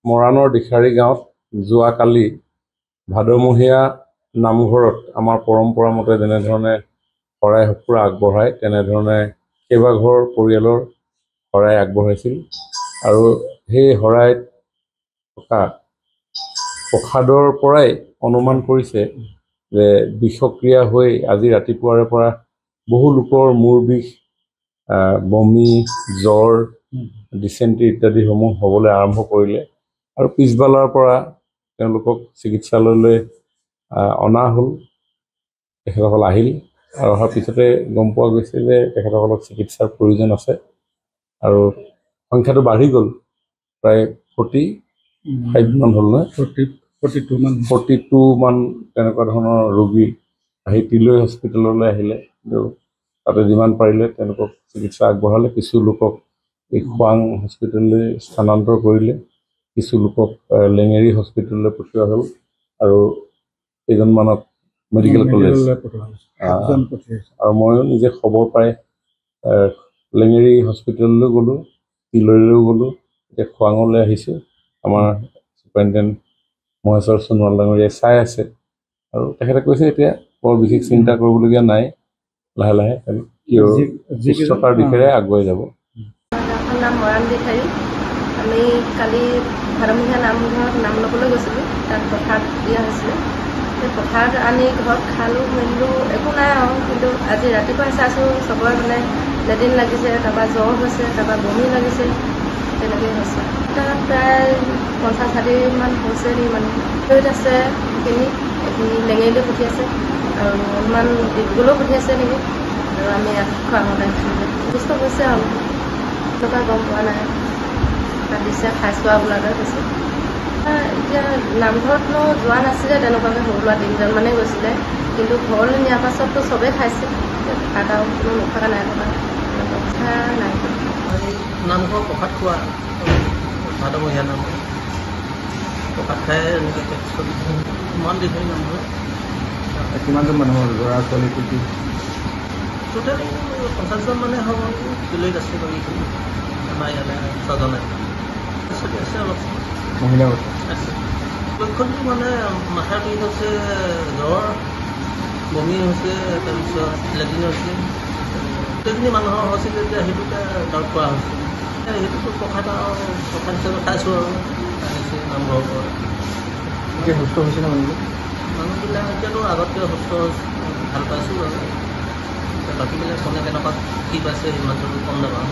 মৰাণৰ দিখাৰী গাঁৱত যোৱাকালি ভাদমহীয়া নামঘৰত আমাৰ পৰম্পৰা মতে যেনেধৰণে শৰাই সঁফুৰা আগবঢ়ায় তেনেধৰণে কেইবাঘৰ পৰিয়ালৰ শৰাই আগবঢ়াইছিল আৰু সেই শৰাইত থকা প্ৰসাদৰ পৰাই অনুমান কৰিছে যে বিষক্ৰিয়া হৈ আজি ৰাতিপুৱাৰে পৰা বহু লোকৰ মূৰ বিষ, বমি, জ্বৰ, ডিচেণ্ট্ৰি ইত্যাদিসমূহ হ'বলৈ আৰম্ভ কৰিলে আৰু পিছবেলাৰ পৰা তেওঁলোকক চিকিৎসালয়লৈ অনা হ'ল। তেখেতসকল আহিল আৰু অহাৰ পিছতে গম পোৱা গৈছে যে তেখেতসকলক চিকিৎসাৰ প্ৰয়োজন আছে আৰু সংখ্যাটো বাঢ়ি গ'ল, প্ৰায় 45 মান হ'ল নহয়, 42 মান তেনেকুৱা ধৰণৰ ৰোগী আহি তিলৈ হস্পিটেললৈ আহিলে। কিন্তু তাতে যিমান পাৰিলে তেওঁলোকক চিকিৎসা আগবঢ়ালে। কিছু লোকক এই খোৱাং হস্পিটেললৈ স্থানান্তৰ কৰিলে, কিছু লোকক লেঙেৰী হস্পিটেললৈ পঠিওৱা হ'ল আৰু কেইজনমানক মেডিকেল কলেজ আৰু ময়ো নিজে খবৰ পাই লেঙেৰী হস্পিটেললৈ গ'লোঁ, তিলৈলৈও গ'লোঁ, এতিয়া খোৱাঙলৈ আহিছোঁ। আমাৰ ছুপাৰিণ্টেণ্ডেণ্ট মহেশ্বৰ সোণোৱাল ডাঙৰীয়াই চাই আছে আৰু তেখেতে কৈছে এতিয়া বৰ বিশেষ চিন্তা কৰিবলগীয়া নাই, লাহে লাহে সুস্থতাৰ দিশেৰে আগুৱাই যাব। নাম মৰাণ দিখাৰী। আমি কালি ভাদমহীয়া নামঘৰত নাম ল'বলৈ গৈছিলোঁ, তাত পথাৰত দিয়া হৈছিলে। সেই পথাৰত আনি ঘৰত খালোঁ মেলিলোঁ, একো নাই আৰু। কিন্তু আজি ৰাতিপুৱাই চাইছোঁ চবৰে মানে লেট্ৰিন লাগিছে, তাৰপৰা জ্বৰ হৈছে, তাৰপৰা বমি লাগিছে, তেনেকৈ হৈছে। তাত প্ৰায় 50-60 মান হৈছে নেকি মানুহ। দৈত আছে সেইখিনি, এইখিনি লেঙেৰীলৈ পঠিয়াইছে আৰু অলপমান ডিব্ৰুগড়লৈও পঠিয়াইছে নেকি। আৰু আমি ইয়াত খোৱাঙতে সুস্থ হৈছে আৰু তেনেকুৱা গম পোৱা নাই। তাত দিছে খাইছোঁ আৰু বোলাকৈ কৈছে। এতিয়া নামঘৰতনো যোৱা নাছিলে তেনেকুৱাকৈ, সৰু ল'ৰা 3জনমানে গৈছিলে, কিন্তু ঘৰলৈ নিয়াৰ পাছততো চবেই খাইছে। ভাত আৰু কোনো নোখোৱা নাই, থকা কথা নাই। নামঘৰ প্ৰসাদ খোৱা ভাদমহীয়া নামঘৰ প্ৰসাদ খাই এনেকৈ ইমান দীঘলীয়া নামঘৰ। কিমানজন মানুহৰ ল'ৰা ছোৱালী কি টোটেলি 50জন মানে হ'ব। তিলৈত আছে বাকীখিনি, আমাৰ ইয়াতে 6জন চলি আছে। অলপ মহিলা আছে। লক্ষণটো মানে মাথাৰ বিষ হৈছে, জ্বৰ, বমি হৈছে, তাৰপিছত লেট্ৰিন হৈছে। গোটেইখিনি মানুহৰ হৈছে যেতিয়া সেইটোকে দৰৱ কৰা হৈছে। সেইটোতো প্ৰসাদ আৰু প্ৰসাদ হিচাপে খাইছোঁ আৰু আহিছে নামঘৰৰ পৰা। এতিয়া সুস্থ হৈছে ন মানুহবিলাক? এতিয়াতো আগতকৈ সুস্থ ভাল পাইছোঁ আৰু বাকীবিলাক কোনে কেনেকুৱা কি পাইছে সিমানটো কম নাপাওঁ।